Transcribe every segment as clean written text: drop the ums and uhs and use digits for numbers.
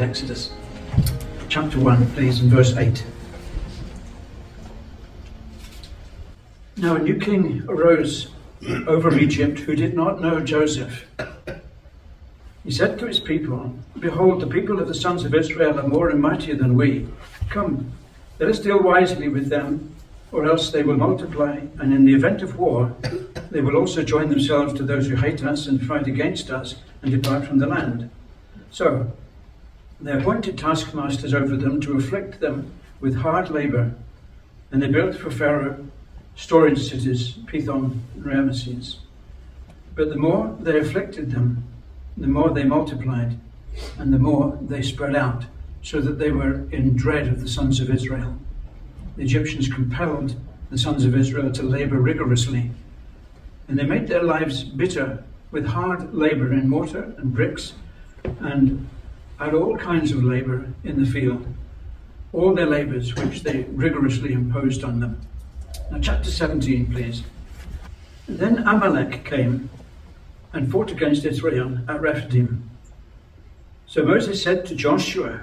to Exodus chapter 1, please, and verse 8. Now a new king arose over Egypt who did not know Joseph. He said to his people, "Behold, the people of the sons of Israel are more and mightier than we. Come, let us deal wisely with them, or else they will multiply, and in the event of war, they will also join themselves to those who hate us and fight against us and depart from the land." So they appointed taskmasters over them to afflict them with hard labor, and they built for Pharaoh storage cities, Pithom and Ramesses. But the more they afflicted them, the more they multiplied, and the more they spread out, so that they were in dread of the sons of Israel. The Egyptians compelled the sons of Israel to labor rigorously, and they made their lives bitter with hard labor in mortar and bricks, and had all kinds of labor in the field, all their labors which they rigorously imposed on them. Now chapter 17, please. Then Amalek came and fought against Israel at Rephidim. So Moses said to Joshua,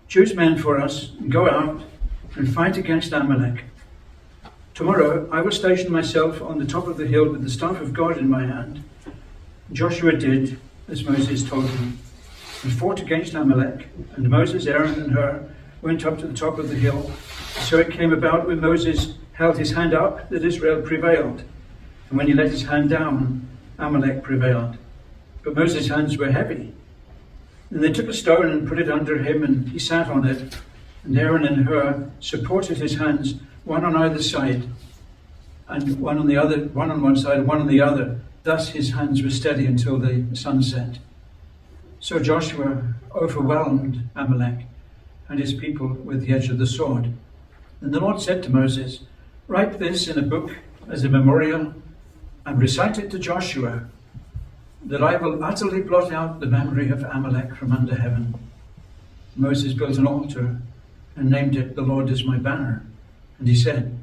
"Choose men for us, and go out and fight against Amalek. Tomorrow I will station myself on the top of the hill with the staff of God in my hand." Joshua did as Moses told him, and fought against Amalek, and Moses, Aaron, and Hur went up to the top of the hill. So it came about when Moses held his hand up that Israel prevailed, and when he let his hand down, Amalek prevailed. But Moses' hands were heavy. And they took a stone and put it under him, and he sat on it. And Aaron and Hur supported his hands, one on either side, and one on the other, one on one side and one on the other. Thus his hands were steady until the sun set. So Joshua overwhelmed Amalek and his people with the edge of the sword. And the Lord said to Moses, "Write this in a book as a memorial, and recite it to Joshua, that I will utterly blot out the memory of Amalek from under heaven." Moses built an altar and named it, "The Lord is my banner." And he said,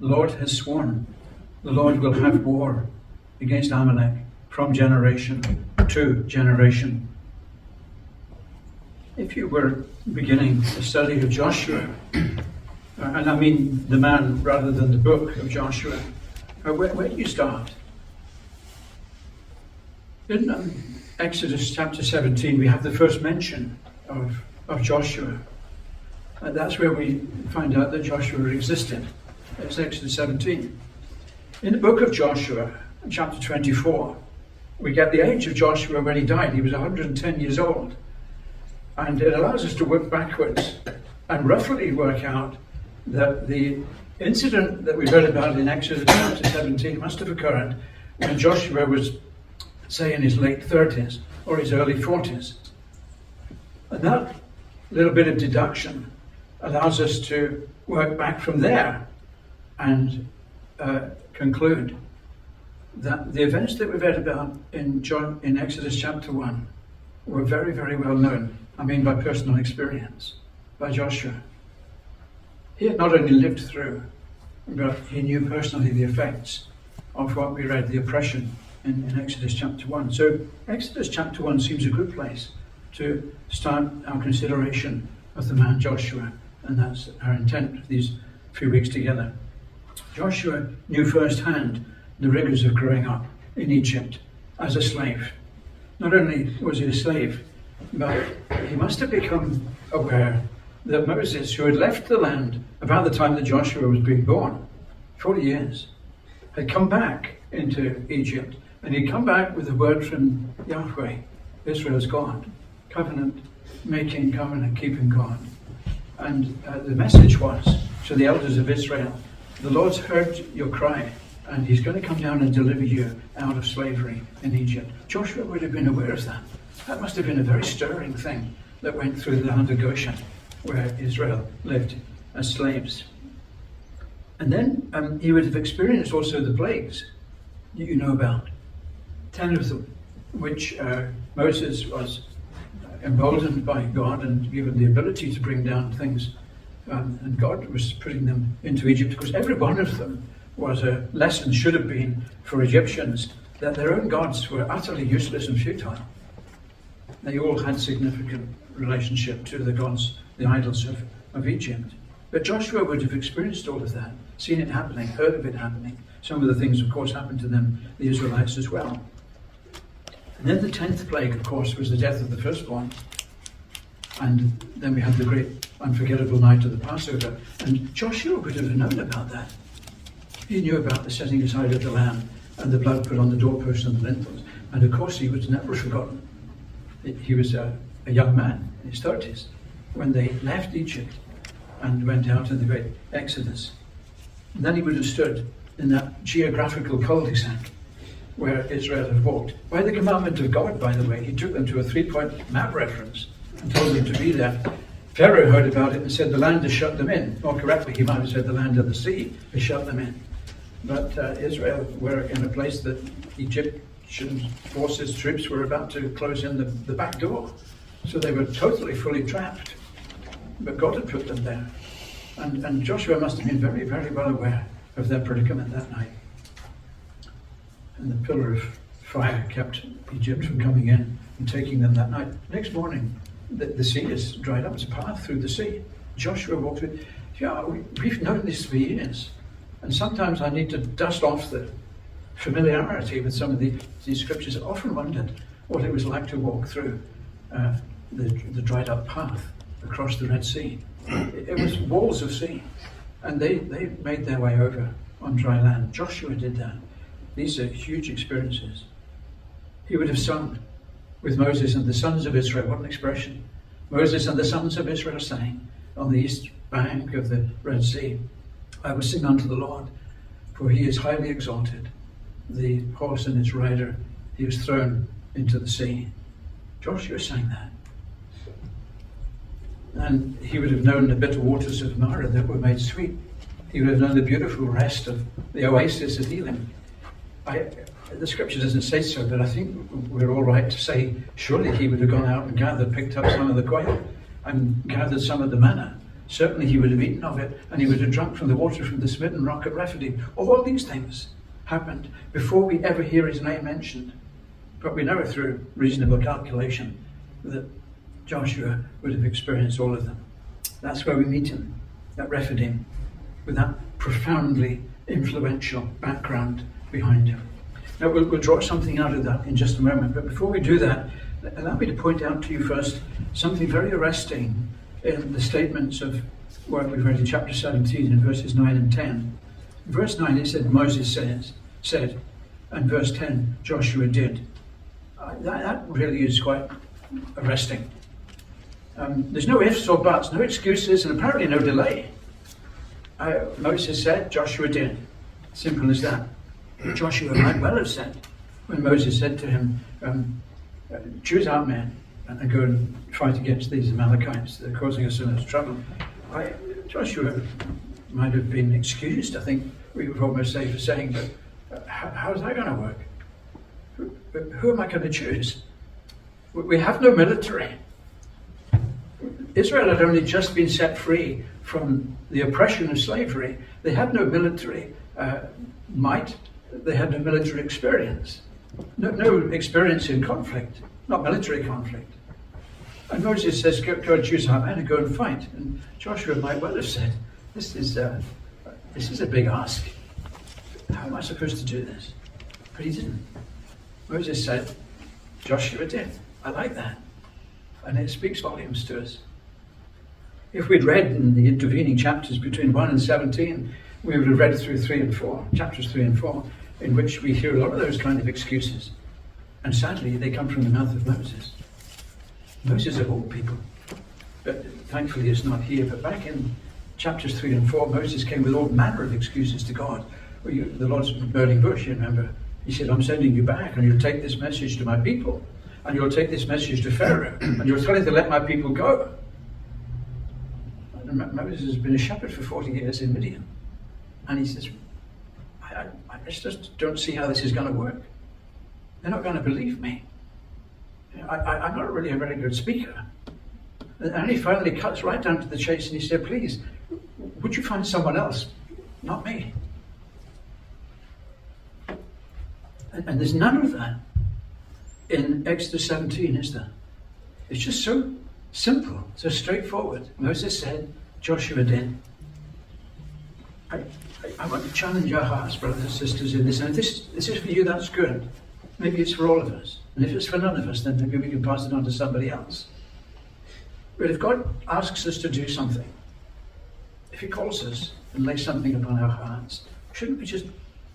"The Lord has sworn, the Lord will have war against Amalek from generation to generation." If you were beginning a study of Joshua, and I mean the man rather than the book of Joshua, where do you start? In Exodus chapter 17, we have the first mention of Joshua. That's where we find out that Joshua existed. It's Exodus 17. In the book of Joshua, chapter 24, we get the age of Joshua when he died. He was 110 years old. And it allows us to work backwards and roughly work out that the incident that we read about in Exodus chapter 17 must have occurred when Joshua was, say, in his late 30s or his early 40s. And that little bit of deduction allows us to work back from there and conclude that the events that we read about in Exodus chapter 1 were very, very well known. I mean by personal experience, by Joshua. He had not only lived through, but he knew personally the effects of what we read, the oppression in Exodus chapter 1. So Exodus chapter 1 seems a good place to start our consideration of the man Joshua, and that's our intent for these few weeks together. Joshua knew firsthand the rigors of growing up in Egypt as a slave. Not only was he a slave, but he must have become aware that Moses, who had left the land about the time that Joshua was being born, 40 years, had come back into Egypt, and he'd come back with a word from Yahweh, Israel's God, covenant-making, covenant-keeping God. And the message was to the elders of Israel, "The Lord's heard your cry, and he's going to come down and deliver you out of slavery in Egypt." Joshua would have been aware of that. That must have been a very stirring thing that went through the land of Goshen, where Israel lived as slaves. And then he would have experienced also the plagues that you know about, 10 of them, which Moses was emboldened by God and given the ability to bring down things, and God was putting them into Egypt, because every one of them was a lesson, should have been, for Egyptians, that their own gods were utterly useless and futile. They all had significant relationship to the gods, the idols of Egypt. But Joshua would have experienced all of that, seen it happening, heard of it happening. Some of the things, of course, happened to them, the Israelites as well. And then the 10th plague, of course, was the death of the firstborn. And then we had the great unforgettable night of the Passover. And Joshua would have known about that. He knew about the setting aside of the lamb and the blood put on the doorposts and the lintels. And of course, he was never forgotten. He was a young man in his 30s when they left Egypt and went out in the great Exodus. And then he would have stood in that geographical cul-de-sac where Israel had walked. By the commandment of God, by the way, he took them to a 3-point map reference and told them to be there. Pharaoh heard about it and said the land has shut them in. More correctly, he might have said the land of the sea has shut them in. But Israel were in a place that Egyptian forces, troops were about to close in the back door. So they were totally, fully trapped. But God had put them there. And Joshua must have been very, very well aware of their predicament that night. And the pillar of fire kept Egypt from coming in and taking them that night. Next morning, the sea is dried up. It's a path through the sea. Joshua walked through. Yeah, we've known this for years. And sometimes I need to dust off the familiarity with some of these scriptures. I often wondered what it was like to walk through the dried up path across the Red Sea. It was walls of sea. And they made their way over on dry land. Joshua did that. These are huge experiences. He would have sung with Moses and the sons of Israel. What an expression. Moses and the sons of Israel sang on the east bank of the Red Sea. I will sing unto the Lord, for he is highly exalted. The horse and its rider, he was thrown into the sea. Joshua sang that. And he would have known the bitter waters of Marah that were made sweet. He would have known the beautiful rest of the oasis of Elim. The scripture doesn't say so, but I think we're all right to say, surely he would have gone out and picked up some of the quail and gathered some of the manna. Certainly he would have eaten of it, and he would have drunk from the water from the smitten rock at Rephidim. All these things happened before we ever hear his name mentioned. But we know through reasonable calculation that Joshua would have experienced all of them. That's where we meet him, at Rephidim, with that profoundly influential background behind him. Now we'll draw something out of that in just a moment, but before we do that, allow me to point out to you first something very arresting in the statements of what we've read in chapter 17 in verses 9 and 10. In verse 9 it said, Moses said, and verse 10, Joshua did. That really is quite arresting. There's no ifs or buts, no excuses, and apparently no delay. Moses said, Joshua did. Simple as that. Joshua might well have said, when Moses said to him, choose out men and go and fight against these Amalekites that are causing us so much trouble. Joshua might have been excused, I think we would almost say, for saying, but how's that going to work? Who am I going to choose? We have no military. Israel had only just been set free from the oppression of slavery. They had no military might. They had no military experience. No experience in conflict, not military conflict. And Moses says, go and choose our men and go and fight. And Joshua might well have said, this is a big ask. How am I supposed to do this? But he didn't. Moses said, Joshua did. I like that. And it speaks volumes to us. If we'd read in the intervening chapters between 1 and 17, we would have read through 3 and 4, chapters 3 and 4, in which we hear a lot of those kind of excuses. And sadly, they come from the mouth of Moses. Moses of all people. But thankfully it's not here. But back in chapters 3 and 4, Moses came with all manner of excuses to God. Well, the Lord's burning bush, you remember. He said, I'm sending you back, and you'll take this message to my people. And you'll take this message to Pharaoh. And you'll tell him to let my people go. And Moses has been a shepherd for 40 years in Midian. And he says, I just don't see how this is going to work. They're not going to believe me. I'm not really a very good speaker. And he finally cuts right down to the chase and he said, please, would you find someone else? Not me. And there's none of that in Exodus 17, is there? It's just so Simple, so straightforward. Moses said, Joshua did. I want to challenge our hearts, brothers and sisters, in this. And if this is for you, that's good. Maybe it's for all of us. And if it's for none of us, then maybe we can pass it on to somebody else. But if God asks us to do something, if he calls us and lays something upon our hearts, shouldn't we just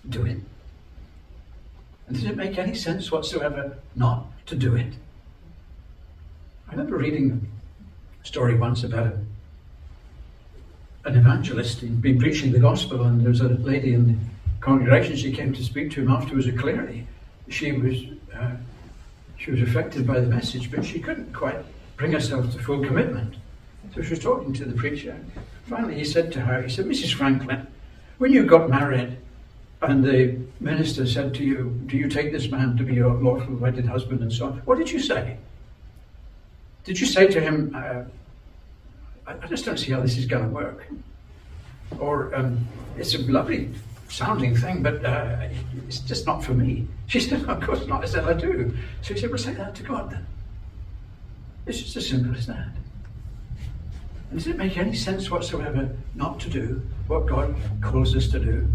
do it? And does it make any sense whatsoever not to do it? I remember reading a story once about an evangelist. He'd been preaching the gospel, and there was a lady in the congregation. She came to speak to him afterwards, and clearly she was affected by the message, but she couldn't quite bring herself to full commitment. So she was talking to the preacher. Finally he said to her, Mrs. Franklin, when you got married and the minister said to you, do you take this man to be your lawful wedded husband and so on, what did you say? Did you say to him, I just don't see how this is going to work? Or, it's a lovely sounding thing, but it's just not for me. She said, of course not. I said, I do. So he said, well, say that to God then. It's just as simple as that. And does it make any sense whatsoever not to do what God calls us to do?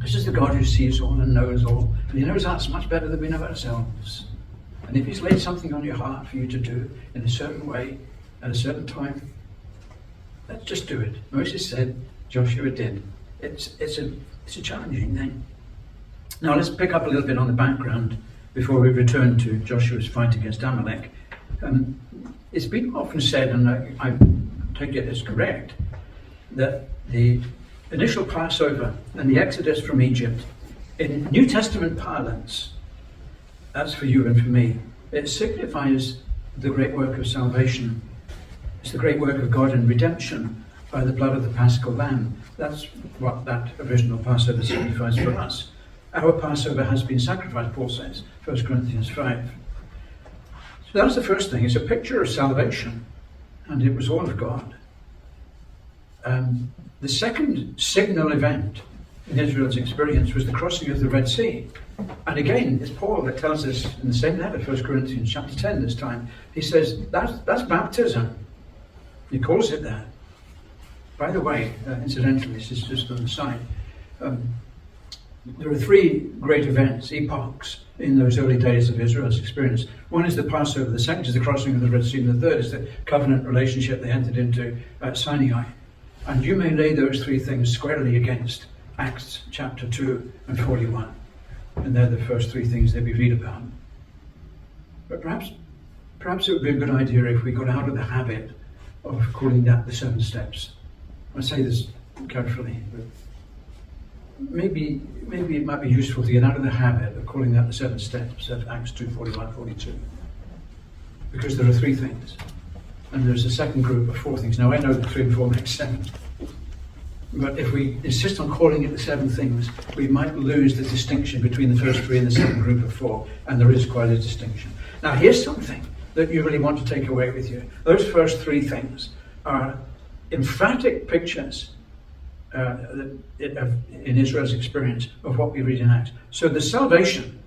This is the God who sees all and knows all. And he knows us much better than we know ourselves. And if he's laid something on your heart for you to do in a certain way, at a certain time, let's just do it. Moses said, Joshua did. It's a challenging thing. Now let's pick up a little bit on the background before we return to Joshua's fight against Amalek. It's been often said, and I take it as correct, that the initial Passover and the Exodus from Egypt, in New Testament parlance, that's for you and for me, it signifies the great work of salvation. It's the great work of God in redemption by the blood of the Paschal Lamb. That's what that original Passover signifies for us. Our Passover has been sacrificed, Paul says, 1 Corinthians 5. So that's the first thing. It's a picture of salvation, and it was all of God. The second signal event in Israel's experience was the crossing of the Red Sea. And again, it's Paul that tells us in the same letter, 1 Corinthians chapter 10 this time. He says, that's baptism. He calls it that. By the way, incidentally, this is just on the side, there are three great events, epochs, in those early days of Israel's experience. One is the Passover, the second is the crossing of the Red Sea, and the third is the covenant relationship they entered into at Sinai. And you may lay those three things squarely against Acts chapter 2 and 41. And they're the first three things that we read about. But perhaps it would be a good idea if we got out of the habit of calling that the 7 steps. I say this carefully, but maybe it might be useful to get out of the habit of calling that the 7 steps of Acts 2, 41, 42. Because there are 3 things. And there's a second group of 4 things. Now I know that 3 and 4 make 7. But if we insist on calling it the 7 things, we might lose the distinction between the first 3 and the second group of 4. And there is quite a distinction. Now here's something that you really want to take away with you. Those first 3 things are emphatic pictures in Israel's experience of what we read in Acts. So the salvation,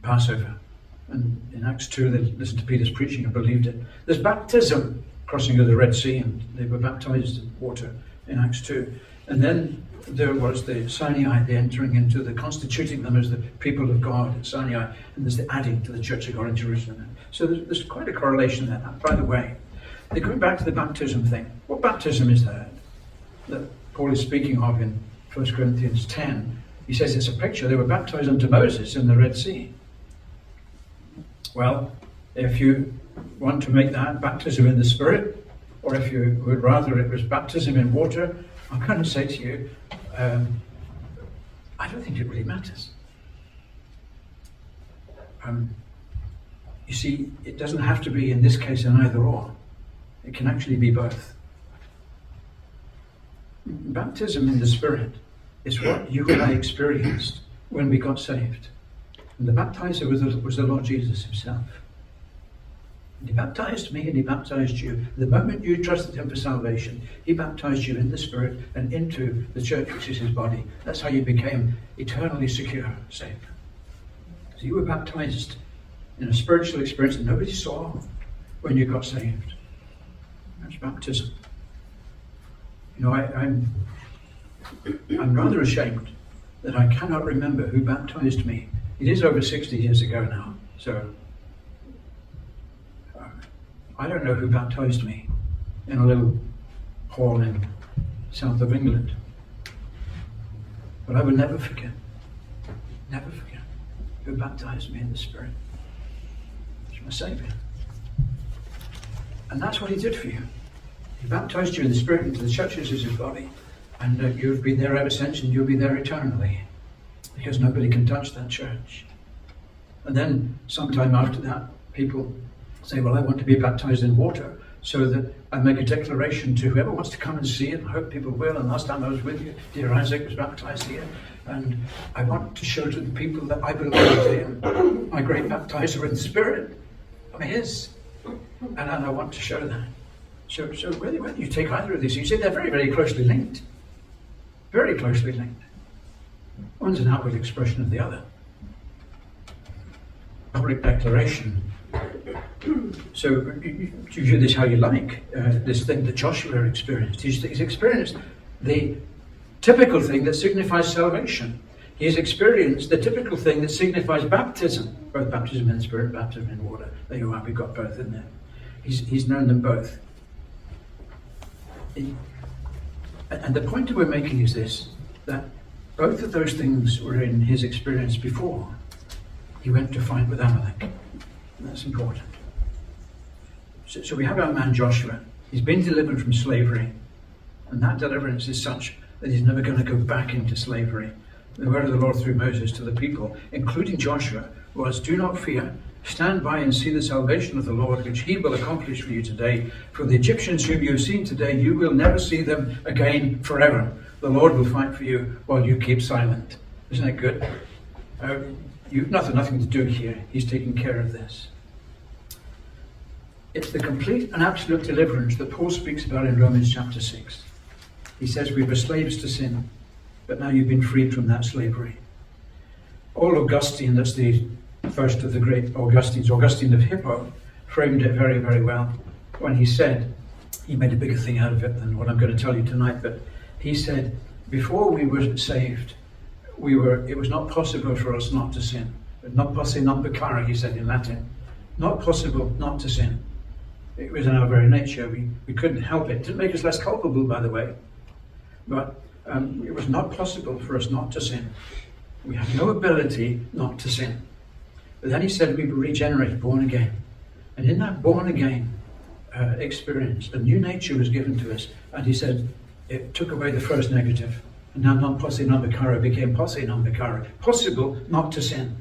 Passover, and in Acts 2 they listened to Peter's preaching and believed it. There's baptism, crossing of the Red Sea, and they were baptized in water in Acts 2. And then there was the Sinai, the entering into the constituting them as the people of God at Sinai, and there's the adding to the Church of God in Jerusalem. So there's quite a correlation there. By the way, going back to the baptism thing, what baptism is that Paul is speaking of in 1 Corinthians 10? He says it's a picture. They were baptized unto Moses in the Red Sea. Well, if you want to make that baptism in the Spirit, or if you would rather it was baptism in water, I'm going to say to you, I don't think it really matters. You see, it doesn't have to be, in this case, an either or. It can actually be both. Baptism in the Spirit is what you and I experienced when we got saved. And the baptizer was the Lord Jesus himself. And he baptized me and he baptized you. The moment you trusted him for salvation, he baptized you in the Spirit and into the church, which is his body. That's how you became eternally secure, saved. So you were baptized in a spiritual experience that nobody saw when you got saved. That's baptism. You know, I'm rather ashamed that I cannot remember who baptized me. It is over 60 years ago now, so I don't know who baptized me in a little hall in south of England. But I will never forget who baptized me in the Spirit. It's my Saviour. And that's what he did for you. He baptized you in the Spirit into the churches as his body. And you've been there ever since, and you'll be there eternally. Because nobody can touch that church. And then sometime after that, people say, well, I want to be baptized in water, so that I make a declaration to whoever wants to come and see it. I hope people will. And last time I was with you, dear Isaac was baptized here. And I want to show to the people that I belong to him, my great baptizer in the Spirit. I'm his. And I want to show that. So whether you take either of these, you see they're very, very closely linked. Very closely linked. One's an outward expression of the other. Public declaration. So you view this how you like. This thing that Joshua experienced. He's experienced the typical thing that signifies salvation. He's experienced the typical thing that signifies baptism. Both baptism in the Spirit, baptism in water. There you are, we've got both in there. He's known them both. And the point that we're making is this, that both of those things were in his experience before he went to fight with Amalek. And that's important. So we have our man Joshua. He's been delivered from slavery. And that deliverance is such that he's never going to go back into slavery. The word of the Lord through Moses to the people, including Joshua, was, do not fear. Stand by and see the salvation of the Lord, which he will accomplish for you today. For the Egyptians whom you have seen today, you will never see them again forever. The Lord will fight for you while you keep silent. Isn't that good? You've nothing to do here. He's taking care of this. It's the complete and absolute deliverance that Paul speaks about in Romans chapter 6. He says we were slaves to sin, but now you've been freed from that slavery. Old Augustine, that's the first of the great Augustines, Augustine of Hippo, framed it very, very well when he said, he made a bigger thing out of it than what I'm going to tell you tonight, but he said, before we were saved, it was not possible for us not to sin. Not posse non peccare, he said in Latin. Not possible not to sin. It was in our very nature. We couldn't help it. It didn't make us less culpable, by the way. But it was not possible for us not to sin. We have no ability not to sin. But then he said we were regenerated, born again. And in that born again experience, a new nature was given to us. And he said it took away the first negative. And now non posse non peccare became posse non peccare. Possible not to sin.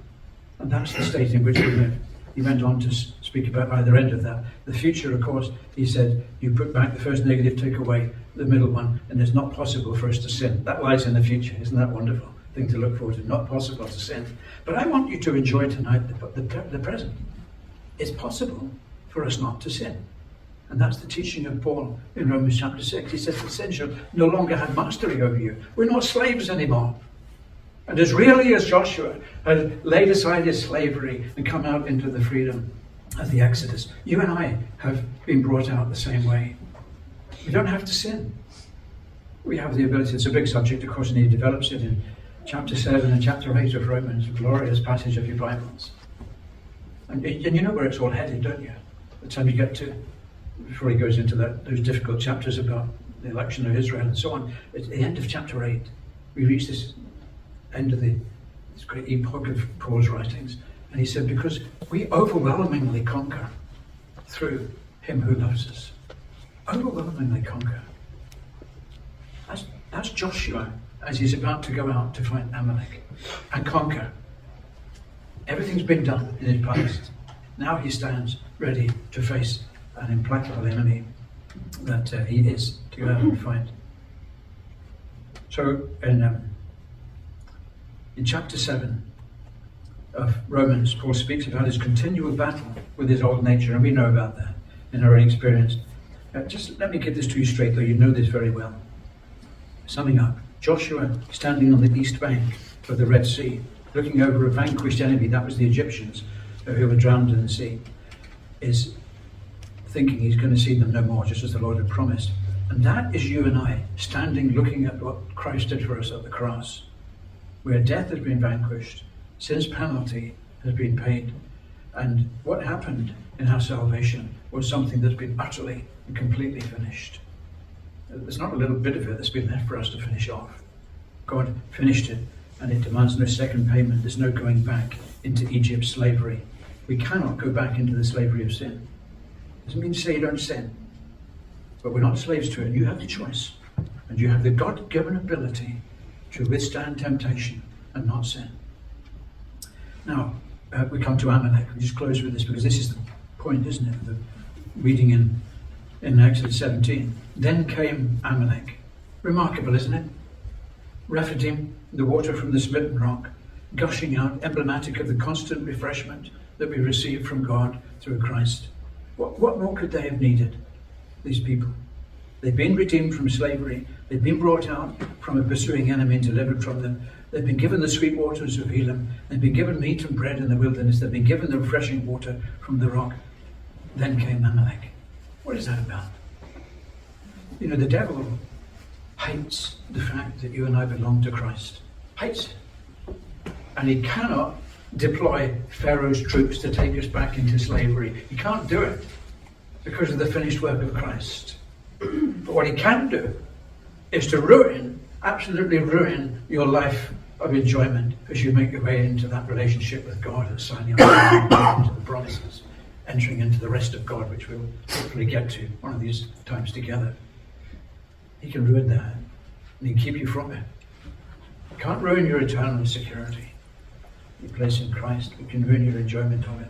And that's the state in which we live. He went on to speak about either end of that. The future, of course, he said, you put back the first negative, take away the middle one, and it's not possible for us to sin. That lies in the future. Isn't that wonderful? Thing to look forward to. Not possible to sin. But I want you to enjoy tonight the present. It's possible for us not to sin. And that's the teaching of Paul in Romans chapter 6. He says that sin shall no longer have mastery over you. We're not slaves anymore. And as really as Joshua had laid aside his slavery and come out into the freedom of the Exodus, you and I have been brought out the same way. We don't have to sin. We have the ability. It's a big subject, of course, and he develops it in chapter 7 and chapter 8 of Romans, a glorious passage of your Bibles. And you know where it's all headed, don't you? The time you get to, before he goes into those difficult chapters about the election of Israel and so on, at the end of chapter 8, we reach this end of this great epoch of Paul's writings. And he said, because we overwhelmingly conquer through him who loves us. Overwhelmingly conquer. That's Joshua as he's about to go out to fight Amalek and conquer. Everything's been done in his past. Now he stands ready to face an implacable enemy that he is to go out and fight. So in chapter 7 of Romans, Paul speaks about his continual battle with his old nature, and we know about that in our own experience. Just let me get this to you straight, though you know this very well. Summing up, Joshua standing on the east bank of the Red Sea, looking over a vanquished enemy, that was the Egyptians who were drowned in the sea, is thinking he's going to see them no more, just as the Lord had promised. And that is you and I, standing looking at what Christ did for us at the cross, where death has been vanquished, sin's penalty has been paid, and what happened in our salvation was something that's been utterly and completely finished. There's not a little bit of it that's been left for us to finish off. God finished it, and it demands no second payment. There's no going back into Egypt's slavery. We cannot go back into the slavery of sin. Doesn't mean to say you don't sin, but we're not slaves to it. You have the choice, and you have the God-given ability to withstand temptation and not sin. Now, we come to Amalek. We just close with this because this is the point, isn't it? The reading in Exodus 17. Then came Amalek. Remarkable, isn't it? Rephidim, the water from the smitten rock, gushing out, emblematic of the constant refreshment that we receive from God through Christ. What more could they have needed, these people? They've been redeemed from slavery. They've been brought out from a pursuing enemy and delivered from them. They've been given the sweet waters of Elam. They've been given meat and bread in the wilderness. They've been given the refreshing water from the rock. Then came Amalek. What is that about? You know, the devil hates the fact that you and I belong to Christ. Hates it. And he cannot deploy Pharaoh's troops to take us back into slavery. He can't do it because of the finished work of Christ. But what he can do is to absolutely ruin your life of enjoyment as you make your way into that relationship with God and signing up into the promises, entering into the rest of God, which we'll hopefully get to one of these times together. He can ruin that, and he can keep you from it. He can't ruin your eternal security. You place in Christ, we can ruin your enjoyment of it.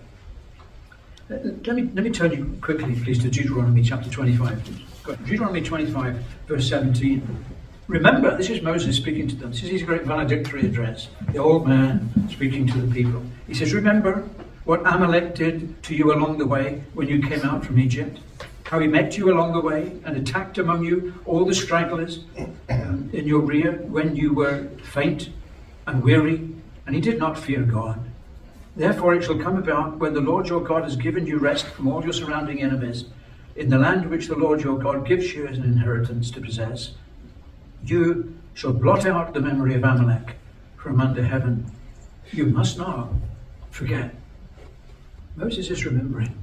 Let me turn you quickly, please, to Deuteronomy chapter 25. Deuteronomy 25, verse 17. Remember, this is Moses speaking to them. This is his great valedictory address. The old man speaking to the people. He says, remember what Amalek did to you along the way when you came out from Egypt. How he met you along the way and attacked among you all the stragglers in your rear when you were faint and weary, and he did not fear God. Therefore it shall come about when the Lord your God has given you rest from all your surrounding enemies, in the land which the Lord your God gives you as an inheritance to possess, you shall blot out the memory of Amalek from under heaven. You must not forget. Moses is remembering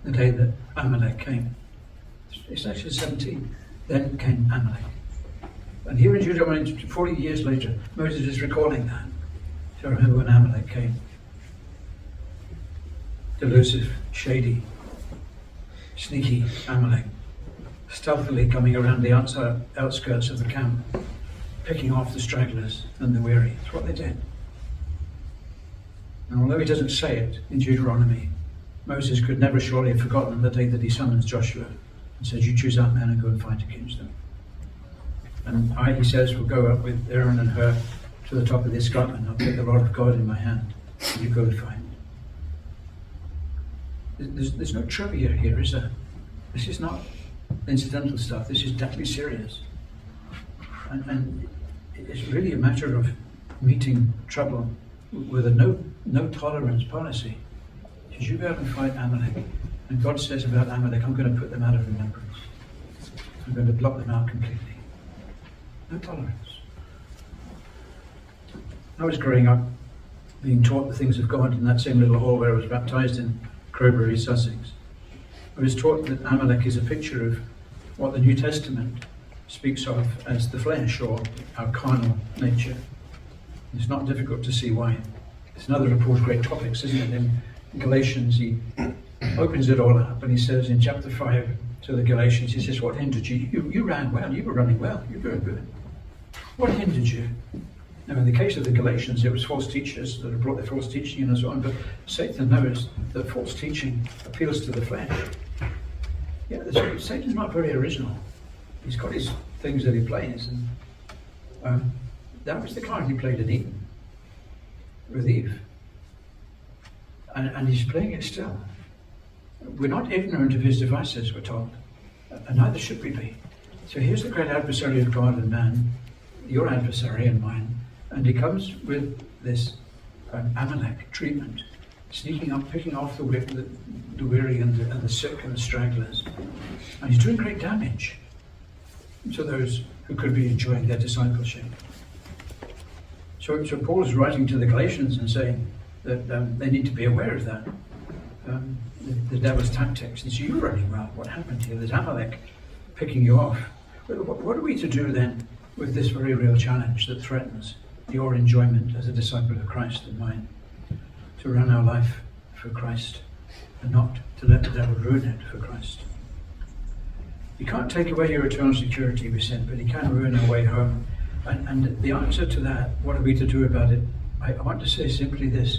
the day that Amalek came. It's actually 17. Then came Amalek. And here in Deuteronomy, 40 years later, Moses is recalling that. So remember when Amalek came. Delusive, shady, sneaky Amalek, stealthily coming around the outskirts of the camp, picking off the stragglers and the weary. That's what they did. And although he doesn't say it in Deuteronomy, Moses could never surely have forgotten the day that he summons Joshua and says, you choose out men and go and fight against them. And I, he says, will go up with Aaron and her to the top of the escarpment. I'll take the rod of God in my hand, and you go and fight. There's no trivia here, is there? This is not incidental stuff. This is deadly serious. And it's really a matter of meeting trouble with a no tolerance policy. Because you go out and fight Amalek, and God says about Amalek, I'm going to put them out of remembrance. I'm going to blot them out completely. No tolerance. I was growing up being taught the things of God in that same little hall where I was baptized in Crowbury, Sussex. I was taught that Amalek is a picture of what the New Testament speaks of as the flesh, or our carnal nature. It's not difficult to see why. It's another of Paul's great topics, isn't it? In Galatians, he opens it all up and he says in chapter 5 to the Galatians, he says, what hindered you? You ran well, you were running well, you're very good. What hindered you? Now, in the case of the Galatians, it was false teachers that had brought their false teaching in and so on, but Satan knows that false teaching appeals to the flesh. Yeah, Satan's not very original. He's got his things that he plays, and that was the card he played in Eden with Eve. And he's playing it still. We're not ignorant of his devices, we're told, and neither should we be. So here's the great adversary of God and man, your adversary and mine, and he comes with this Amalek treatment. sneaking up, picking off the weary and the sick and the stragglers. And he's doing great damage to those who could be enjoying their discipleship. So Paul is writing to the Galatians and saying that they need to be aware of that. The devil's tactics. And so you're running well. What happened here? There's Amalek picking you off. What are we to do then with this very real challenge that threatens your enjoyment as a disciple of Christ and mine? To run our life for Christ and not to let the devil ruin it for Christ. He can't take away your eternal security, we said, but he can ruin our way home. And the answer to that, what are we to do about it? I want to say simply this.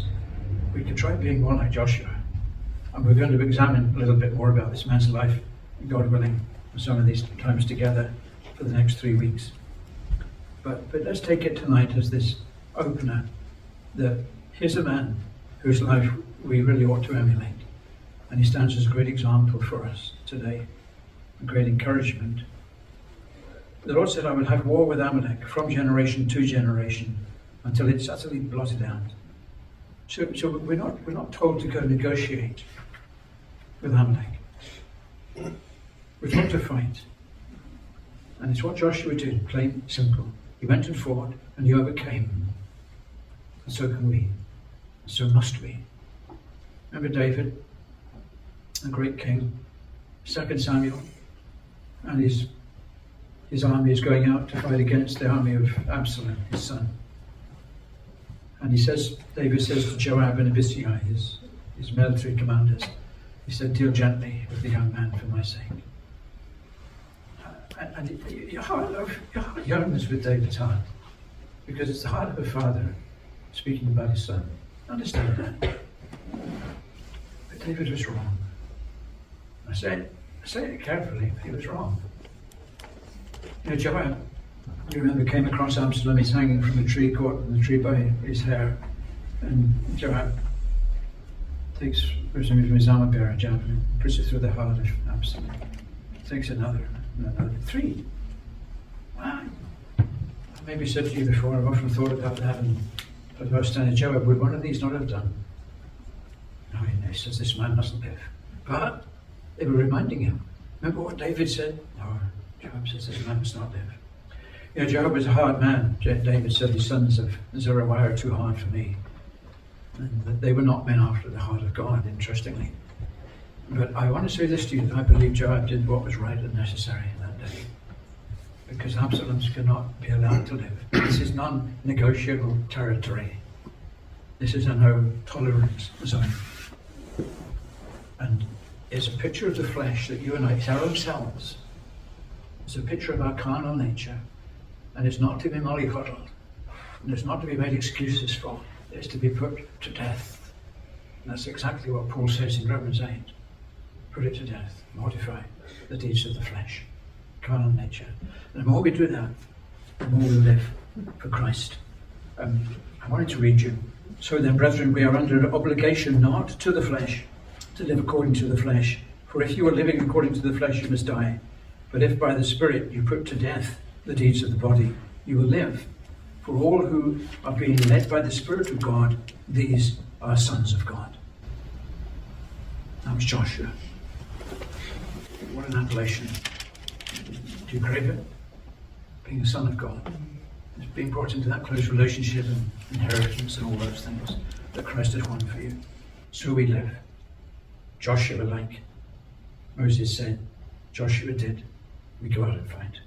We could try being more like Joshua. And we're going to examine a little bit more about this man's life, God willing, some of these times together for the next 3 weeks. But let's take it tonight as this opener, that here's a man whose life we really ought to emulate. And he stands as a great example for us today, a great encouragement. The Lord said, I will have war with Amalek from generation to generation until it's utterly blotted out. So we're not told to go negotiate with Amalek. We're told to fight. And it's what Joshua did, plain simple. He went and fought and he overcame. And so can we. So must we. Remember David, a great king, 2 Samuel, and his army is going out to fight against the army of Absalom, his son. And David says to Joab and Abishai, his military commanders, he said, deal gently with the young man for my sake. And your heart yearns with David's heart, because it's the heart of a father speaking about his son. Understand that. But David was wrong. I say it carefully, but he was wrong. Joab, you remember, came across Absalom. He's hanging from a tree, caught in the tree by his hair. And Joab takes from his armor bearer, javelin, puts it through the heart of Absalom. Takes another, 3. Wow. I maybe said to you before, I've often thought about that, and I was standing, Joab, would one of these not have done? No, he says, this man mustn't live. But they were reminding him. Remember what David said? No, Joab says, this man must not live. Joab was a hard man. David said, the sons of Zeruiah are too hard for me. And they were not men after the heart of God, interestingly. But I want to say this to you, that I believe Joab did what was right and necessary that day. Because Absalom cannot be allowed to live. This is non-negotiable territory. This is a no-tolerance zone. And it's a picture of the flesh that you and I, it's our own selves. It's a picture of our carnal nature. And it's not to be mollycoddled. And it's not to be made excuses for. It's to be put to death. And that's exactly what Paul says in Romans 8. Put it to death. Mortify the deeds of the flesh. Carnal nature. And the more we do that, the more we live for Christ. I wanted to read you. So then, brethren, we are under an obligation not to the flesh, to live according to the flesh. For if you are living according to the flesh, you must die. But if by the Spirit you put to death the deeds of the body, you will live. For all who are being led by the Spirit of God, these are sons of God. That was Joshua. What an appellation. Do you crave it? Being a son of God. It's being brought into that close relationship and inheritance and all those things that Christ has won for you. So we live. Joshua like. Moses said, Joshua did. We go out and fight.